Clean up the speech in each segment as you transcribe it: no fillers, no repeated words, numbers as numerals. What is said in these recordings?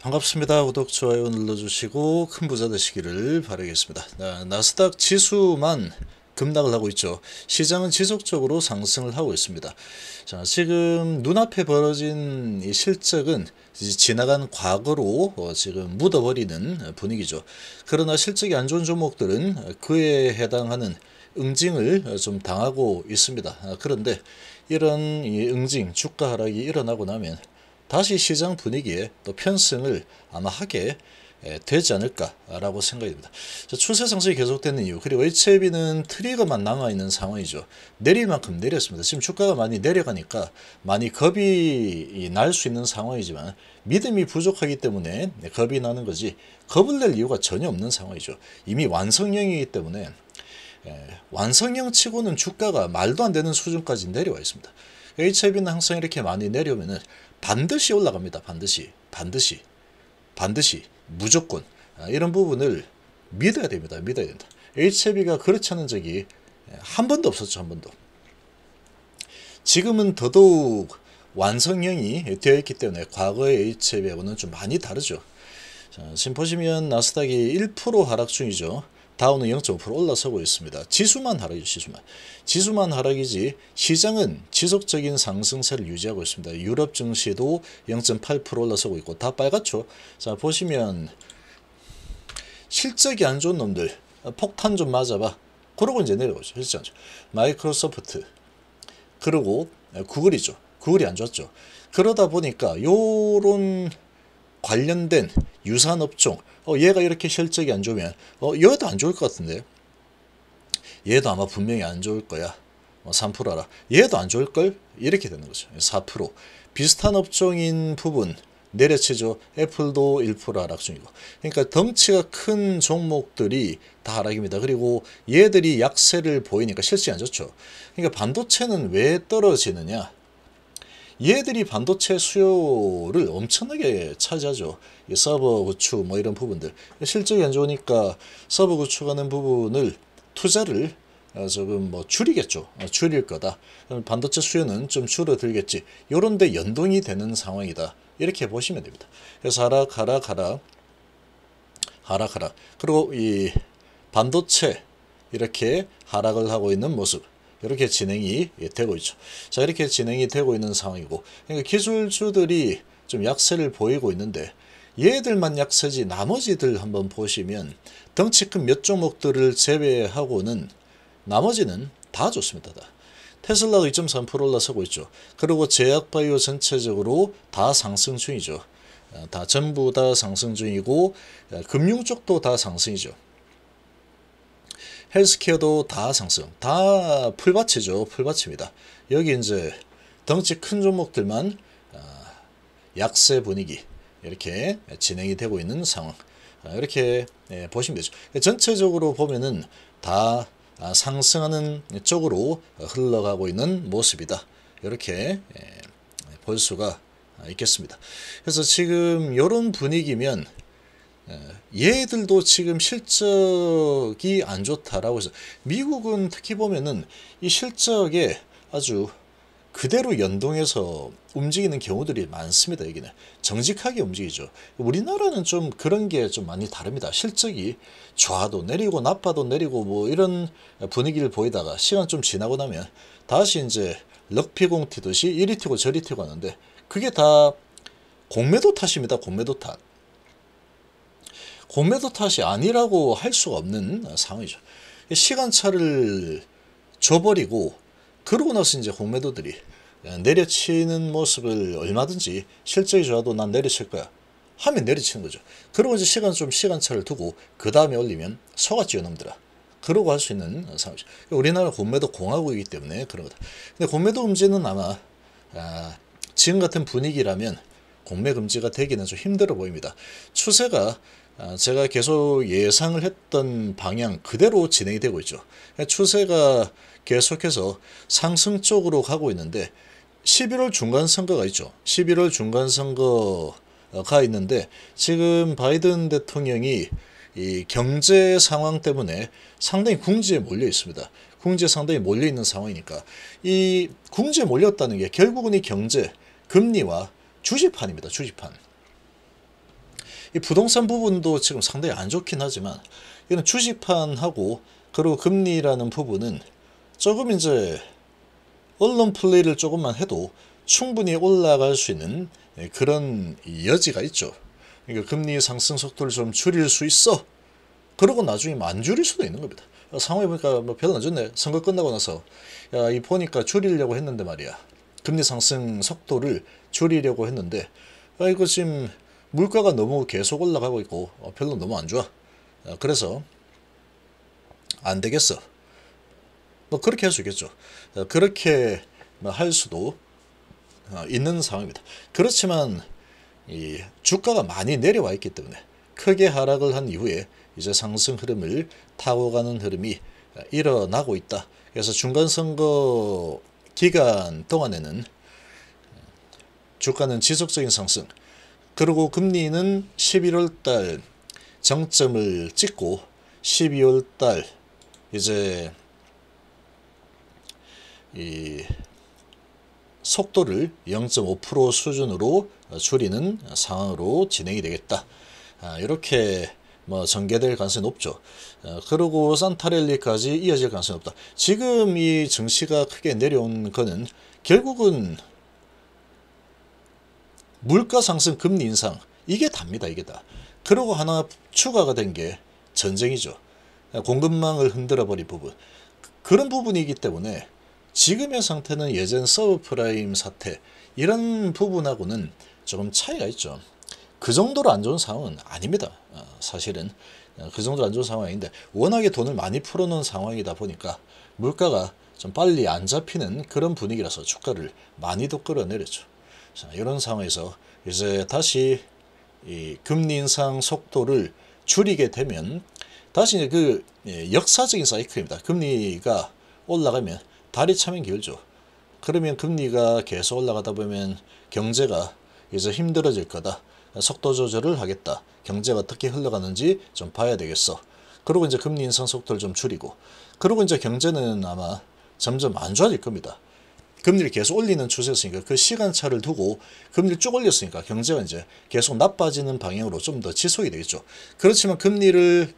반갑습니다. 구독, 좋아요 눌러주시고 큰 부자 되시기를 바라겠습니다. 나스닥 지수만 급락을 하고 있죠. 시장은 지속적으로 상승을 하고 있습니다. 자, 지금 눈앞에 벌어진 이 실적은 이제 지나간 과거로 지금 묻어버리는 분위기죠. 그러나 실적이 안 좋은 종목들은 그에 해당하는 응징을 좀 당하고 있습니다. 그런데 이런 이 응징, 주가 하락이 일어나고 나면 다시 시장 분위기에 또 편승을 아마 하게 되지 않을까라고 생각됩니다. 추세 상승이 계속되는 이유, 그리고 HLB는 트리거만 남아있는 상황이죠. 내릴 만큼 내렸습니다. 지금 주가가 많이 내려가니까 많이 겁이 날 수 있는 상황이지만 믿음이 부족하기 때문에 겁이 나는 거지, 겁을 낼 이유가 전혀 없는 상황이죠. 이미 완성형이기 때문에 완성형 치고는 주가가 말도 안 되는 수준까지 내려와 있습니다. HLB는 항상 이렇게 많이 내려오면은 반드시 올라갑니다. 반드시 무조건 이런 부분을 믿어야 됩니다. 믿어야 된다. HLB가 그렇지 않은 적이 한 번도 없었죠. 한 번도. 지금은 더더욱 완성형이 되어 있기 때문에 과거의 HLB하고는 좀 많이 다르죠. 자, 지금 보시면 나스닥이 1% 하락 중이죠. 다우는 0.5% 올라서고 있습니다. 지수만 하락이죠. 지수만 하락이지 시장은 지속적인 상승세를 유지하고 있습니다. 유럽 증시도 0.8% 올라서고 있고 다 빨갛죠. 자, 보시면 실적이 안 좋은 놈들 폭탄 좀 맞아봐, 그러고 이제 내려오죠. 실적 안 좋죠. 마이크로소프트, 그리고 구글이죠. 구글이 안 좋았죠. 그러다 보니까 요런 관련된 유사한 업종, 얘가 이렇게 실적이 안 좋으면 얘도 안 좋을 것 같은데, 얘도 아마 분명히 안 좋을 거야. 3% 알아. 얘도 안 좋을걸? 이렇게 되는 거죠. 4%. 비슷한 업종인 부분 내려치죠. 애플도 1% 하락 중이고. 그러니까 덩치가 큰 종목들이 다 하락입니다. 그리고 얘들이 약세를 보이니까 실적이 안 좋죠. 그러니까 반도체는 왜 떨어지느냐? 얘들이 반도체 수요를 엄청나게 차지하죠. 이 서버 구축 뭐 이런 부분들, 실적이 안 좋으니까 서버 구축하는 부분을 투자를 조금 뭐 줄이겠죠. 줄일 거다. 반도체 수요는 좀 줄어들겠지. 요런데 연동이 되는 상황이다. 이렇게 보시면 됩니다. 그래서 하락. 그리고 이 반도체 이렇게 하락을 하고 있는 모습, 이렇게 진행이 되고 있죠. 자, 이렇게 진행이 되고 있는 상황이고, 그러니까 기술주들이 좀 약세를 보이고 있는데 얘들만 약세지 나머지들 한번 보시면 덩치 큰 몇 종목들을 제외하고는 나머지는 다 좋습니다. 다. 테슬라도 2.3% 올라서고 있죠. 그리고 제약바이오 전체적으로 다 상승 중이죠. 다 전부 다 상승 중이고 금융 쪽도 다 상승이죠. 헬스케어도 다 상승, 다 풀밭이죠. 풀밭입니다. 여기 이제 덩치 큰 종목들만 약세 분위기 이렇게 진행이 되고 있는 상황, 이렇게 보시면 되죠. 전체적으로 보면은 다 상승하는 쪽으로 흘러가고 있는 모습이다. 이렇게 볼 수가 있겠습니다. 그래서 지금 이런 분위기면 얘들도 지금 실적이 안 좋다라고 해서, 미국은 특히 보면은 이 실적에 아주 그대로 연동해서 움직이는 경우들이 많습니다. 여기는 정직하게 움직이죠. 우리나라는 좀 그런 게 좀 많이 다릅니다. 실적이 좋아도 내리고 나빠도 내리고 뭐 이런 분위기를 보이다가 시간 좀 지나고 나면 다시 이제 럭비공 튀듯이 이리 튀고 저리 튀고 하는데, 그게 다 공매도 탓입니다. 공매도 탓. 공매도 탓이 아니라고 할 수가 없는 상황이죠. 시간차를 줘버리고 그러고 나서 이제 공매도들이 내려치는 모습을 얼마든지, 실적이 좋아도 난 내려칠 거야 하면 내려치는 거죠. 그러고 이제 시간차를 두고 그 다음에 올리면 속았지요 놈들아, 그러고 할 수 있는 상황이죠. 우리나라 공매도 공화국이기 때문에 그런 거다. 근데 공매도 금지는 아마 지금 같은 분위기라면 공매 금지가 되기는 좀 힘들어 보입니다. 추세가 제가 계속 예상을 했던 방향 그대로 진행이 되고 있죠. 추세가 계속해서 상승 쪽으로 가고 있는데 11월 중간선거가 있죠. 11월 중간선거가 있는데 지금 바이든 대통령이 이 경제 상황 때문에 상당히 궁지에 몰려 있습니다. 궁지에 상당히 몰려 있는 상황이니까 이 궁지에 몰렸다는 게 결국은 이 경제, 금리와 주식판입니다. 주식판. 이 부동산 부분도 지금 상당히 안 좋긴 하지만 이런 주식판하고 그리고 금리라는 부분은 조금 이제 언론 플레이를 조금만 해도 충분히 올라갈 수 있는 그런 여지가 있죠. 그러니까 금리 상승 속도를 좀 줄일 수 있어. 그러고 나중에 안 줄일 수도 있는 겁니다. 상황해 보니까 뭐 별로 안 좋네. 선거 끝나고 나서 야, 이 보니까 줄이려고 했는데 말이야. 금리 상승 속도를 줄이려고 했는데 이거 지금 물가가 너무 계속 올라가고 있고 별로 너무 안 좋아. 그래서 안 되겠어. 뭐 그렇게 할 수 있겠죠. 그렇게 할 수도 있는 상황입니다. 그렇지만 이 주가가 많이 내려와 있기 때문에 크게 하락을 한 이후에 이제 상승 흐름을 타고 가는 흐름이 일어나고 있다. 그래서 중간 선거 기간 동안에는 주가는 지속적인 상승, 그리고 금리는 11월 달 정점을 찍고 12월 달 이제 이 속도를 0.5% 수준으로 줄이는 상황으로 진행이 되겠다. 이렇게 뭐 전개될 가능성이 높죠. 그리고 산타랠리까지 이어질 가능성이 높다. 지금 이 증시가 크게 내려온 거는 결국은 물가 상승, 금리 인상 이게 답니다. 이게 다. 그리고 하나 추가가 된 게 전쟁이죠. 공급망을 흔들어 버린 부분. 그런 부분이기 때문에 지금의 상태는 예전 서브프라임 사태 이런 부분하고는 조금 차이가 있죠. 그 정도로 안 좋은 상황은 아닙니다. 사실은 그 정도로 안 좋은 상황인데 워낙에 돈을 많이 풀어놓은 상황이다 보니까 물가가 좀 빨리 안 잡히는 그런 분위기라서 주가를 많이도 끌어내렸죠. 자, 이런 상황에서 이제 다시 이 금리 인상 속도를 줄이게 되면 다시 이제 그 역사적인 사이클입니다. 금리가 올라가면 다리 차면 길죠. 그러면 금리가 계속 올라가다 보면 경제가 이제 힘들어질 거다. 속도 조절을 하겠다. 경제가 어떻게 흘러가는지 좀 봐야 되겠어. 그리고 이제 금리 인상 속도를 좀 줄이고, 그리고 이제 경제는 아마 점점 안 좋아질 겁니다. 금리를 계속 올리는 추세였으니까 그 시간차를 두고 금리를 쭉 올렸으니까 경제가 이제 계속 나빠지는 방향으로 좀 더 지속이 되겠죠. 그렇지만 금리를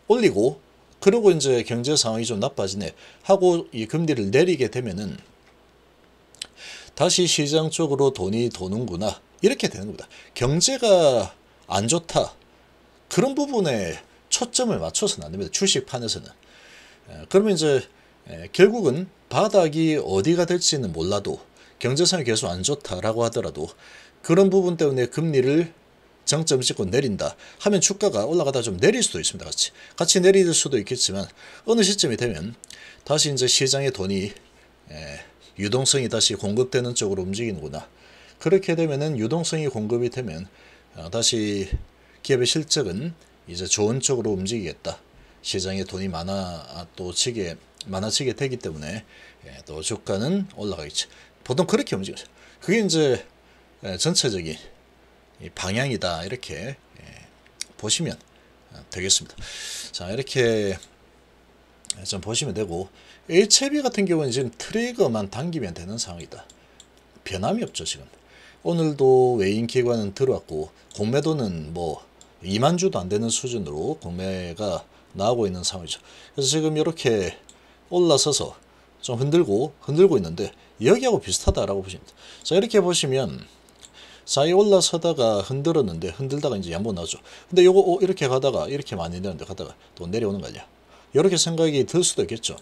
올리고 그리고 이제 경제 상황이 좀 나빠지네 하고 이 금리를 내리게 되면은 다시 시장 쪽으로 돈이 도는구나 이렇게 되는 겁니다. 경제가 안 좋다 그런 부분에 초점을 맞춰서는 안 됩니다. 주식판에서는. 그러면 이제 결국은 바닥이 어디가 될지는 몰라도 경제 상황이 계속 안 좋다라고 하더라도 그런 부분 때문에 금리를 정점 찍고 내린다 하면 주가가 올라가다 좀 내릴 수도 있습니다. 같이 내릴 수도 있겠지만 어느 시점이 되면 다시 이제 시장의 돈이 유동성이 다시 공급되는 쪽으로 움직이는구나. 그렇게 되면은 유동성이 공급이 되면 다시 기업의 실적은 이제 좋은 쪽으로 움직이겠다. 시장에 돈이 많아지게 되기 때문에 또 주가는 올라가겠죠. 보통 그렇게 움직여요. 그게 이제 전체적인 방향이다 이렇게 보시면 되겠습니다. 자, 이렇게 좀 보시면 되고 HLB 같은 경우는 지금 트리거만 당기면 되는 상황이다. 변함이 없죠. 지금 오늘도 외인 기관은 들어왔고 공매도는 뭐 2만 주도 안 되는 수준으로 공매가 나오고 있는 상황이죠. 그래서 지금 이렇게 올라서서 좀 흔들고 있는데 여기하고 비슷하다라고 보시면 됩니다. 자, 이렇게 보시면 사이 올라서다가 흔들다가 이제 한번 나오죠. 근데 요거 이렇게 가다가 이렇게 많이 내렸는데 가다가 또 내려오는 거 아니야. 이렇게 생각이 들 수도 있겠죠.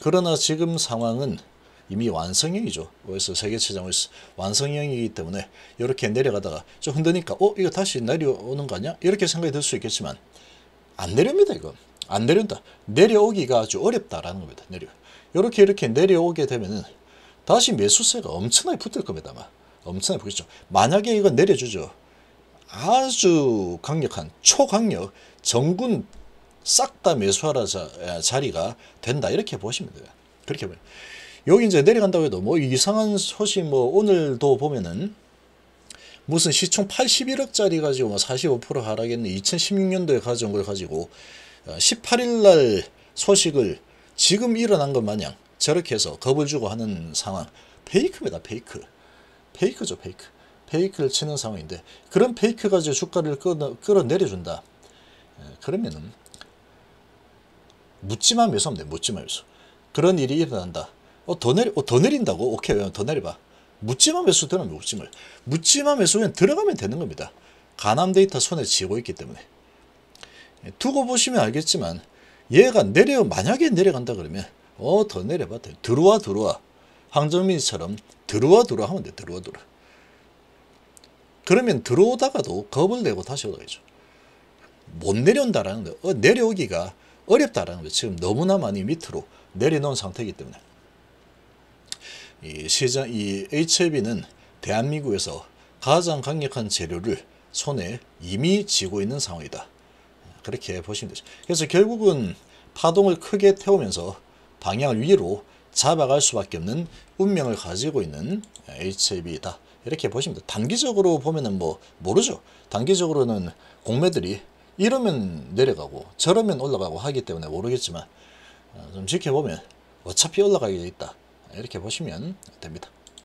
그러나 지금 상황은 이미 완성형이죠. 그래서 세계체장에서 완성형이기 때문에 이렇게 내려가다가 좀 흔드니까 이거 다시 내려오는 거 아니야? 이렇게 생각이 들 수 있겠지만 안 내려옵니다. 이거 안 내려온다. 내려오기가 아주 어렵다라는 겁니다. 이렇게 내려오게 되면은 다시 매수세가 엄청나게 붙을 겁니다. 아마 엄청나게 붙겠죠. 만약에 이거 내려주죠. 아주 강력한 초강력 정군 싹 다 매수하라 자리가 된다 이렇게 보시면 돼요. 그렇게 보면 여기 이제 내려간다고 해도 뭐 이상한 소식 뭐 오늘도 보면은 무슨 시총 81억짜리 가지고 뭐 45% 하락했는 2016년도에 가져온 걸 가지고 18일 날 소식을 지금 일어난 것 마냥 저렇게 해서 겁을 주고 하는 상황. 페이크입니다. 페이크죠. 페이크를 치는 상황인데, 그런 페이크 가지고 주가를 끌어내려준다. 그러면은 묻지마 매수하면 돼. 묻지마 매수. 그런 일이 일어난다. 더 내린다고? 오케이, 더 내려봐. 묻지마 매수 들어가면 묻지마 매수는 들어가면 되는 겁니다. 가남 데이터 손에 쥐고 있기 때문에. 두고 보시면 알겠지만 얘가 만약에 내려간다 그러면 더 내려봐. 들어와. 황정민처럼 들어와 하면 돼. 들어와. 그러면 들어오다가도 겁을 내고 다시 올라가죠. 못 내려온다라는 거, 내려오기가 어렵다라는 거. 지금 너무나 많이 밑으로 내려놓은 상태이기 때문에 이 HLB는 대한민국에서 가장 강력한 재료를 손에 이미 쥐고 있는 상황이다. 그렇게 보시면 되죠. 그래서 결국은 파동을 크게 태우면서 방향을 위로 잡아갈 수밖에 없는 운명을 가지고 있는 HLB다. 이렇게 보시면 돼요. 단기적으로 보면은 모르죠. 단기적으로는 공매들이 이러면 내려가고 저러면 올라가고 하기 때문에 모르겠지만 좀 지켜보면 어차피 올라가게 돼 있다. 이렇게 보시면 됩니다.